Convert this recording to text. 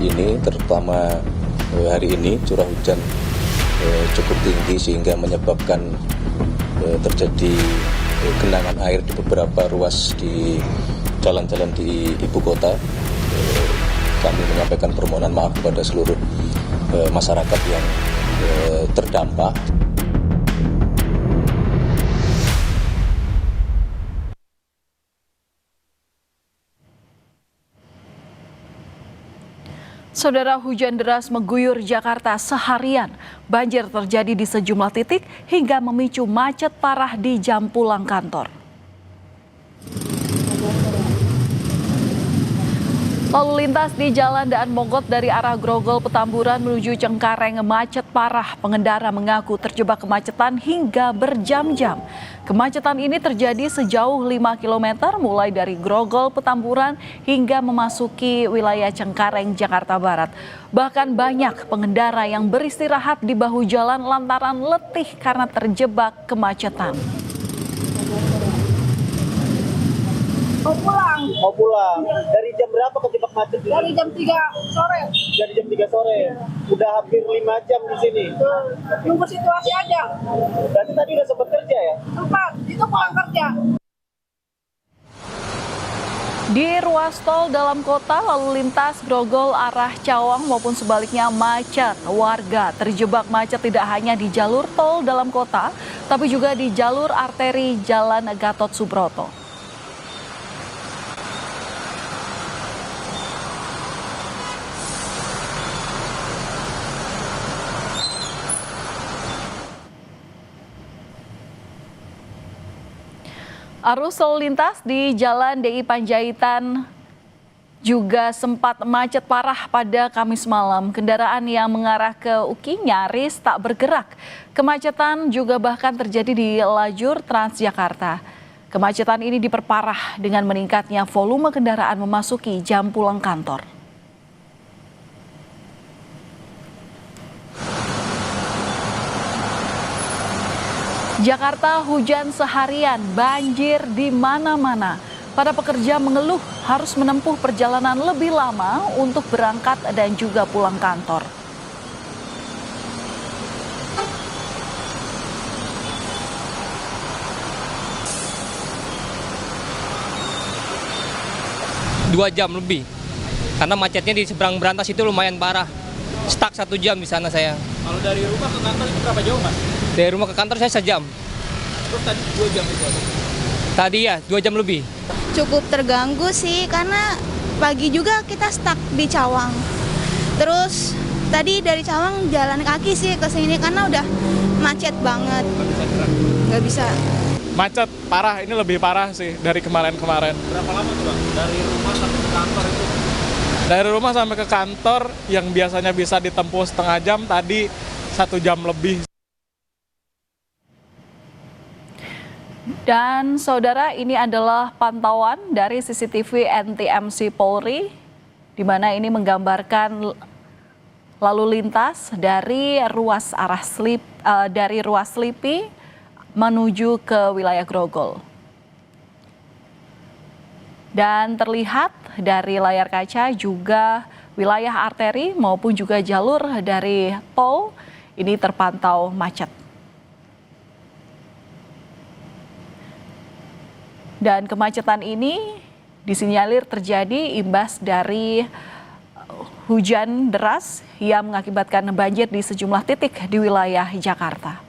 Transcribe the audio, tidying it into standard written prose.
ini, terutama hari ini curah hujan cukup tinggi sehingga menyebabkan terjadi genangan air di beberapa ruas di jalan-jalan di ibu kota. Kami menyampaikan permohonan maaf kepada seluruh masyarakat yang terdampak. Saudara, hujan deras mengguyur Jakarta seharian. Banjir terjadi di sejumlah titik hingga memicu macet parah di jam pulang kantor. Lalu lintas di Jalan Daan Mogot dari arah Grogol Petamburan menuju Cengkareng macet parah. Pengendara mengaku terjebak kemacetan hingga berjam-jam. Kemacetan ini terjadi sejauh 5 km mulai dari Grogol Petamburan hingga memasuki wilayah Cengkareng, Jakarta Barat. Bahkan banyak pengendara yang beristirahat di bahu jalan lantaran letih karena terjebak kemacetan. Mau pulang. Dari jam berapa kejebak macet? Dari jam 3 sore. Dari jam 3 sore. Udah hampir 5 jam di sini. Tunggu situasi aja. Berarti tadi udah sempat kerja ya? Sempat, itu pulang kerja. Di ruas tol dalam kota, lalu lintas Grogol arah Cawang maupun sebaliknya macet. Warga terjebak macet tidak hanya di jalur tol dalam kota, tapi juga di jalur arteri Jalan Gatot Subroto. Arus lalu lintas di Jalan DI Panjaitan juga sempat macet parah pada Kamis malam. Kendaraan yang mengarah ke UKI nyaris tak bergerak. Kemacetan juga bahkan terjadi di lajur Transjakarta. Kemacetan ini diperparah dengan meningkatnya volume kendaraan memasuki jam pulang kantor. Jakarta hujan seharian, banjir di mana-mana. Para pekerja mengeluh harus menempuh perjalanan lebih lama untuk berangkat dan juga pulang kantor. Dua jam lebih, karena macetnya di seberang Berantas itu lumayan parah. Stuck 1 jam di sana saya. Kalau dari rumah ke kantor itu berapa jauh, Mas? Dari rumah ke kantor saya 1 jam. Terus tadi 2 jam itu? Tadi ya 2 jam lebih. Cukup terganggu sih karena pagi juga kita stuck di Cawang. Terus tadi dari Cawang jalan kaki sih ke sini karena udah macet banget. Nggak bisa. Macet parah, ini lebih parah sih dari kemarin-kemarin. Berapa lama tuh, Bang? Dari rumah sampai ke kantor itu? Dari rumah sampai ke kantor yang biasanya bisa ditempuh setengah jam, tadi 1 jam lebih. Dan saudara, ini adalah pantauan dari CCTV NTMC Polri, di mana ini menggambarkan lalu lintas dari ruas Slipi menuju ke wilayah Grogol. Dan terlihat dari layar kaca juga wilayah arteri maupun juga jalur dari tol ini terpantau macet. Dan kemacetan ini disinyalir terjadi imbas dari hujan deras yang mengakibatkan banjir di sejumlah titik di wilayah Jakarta.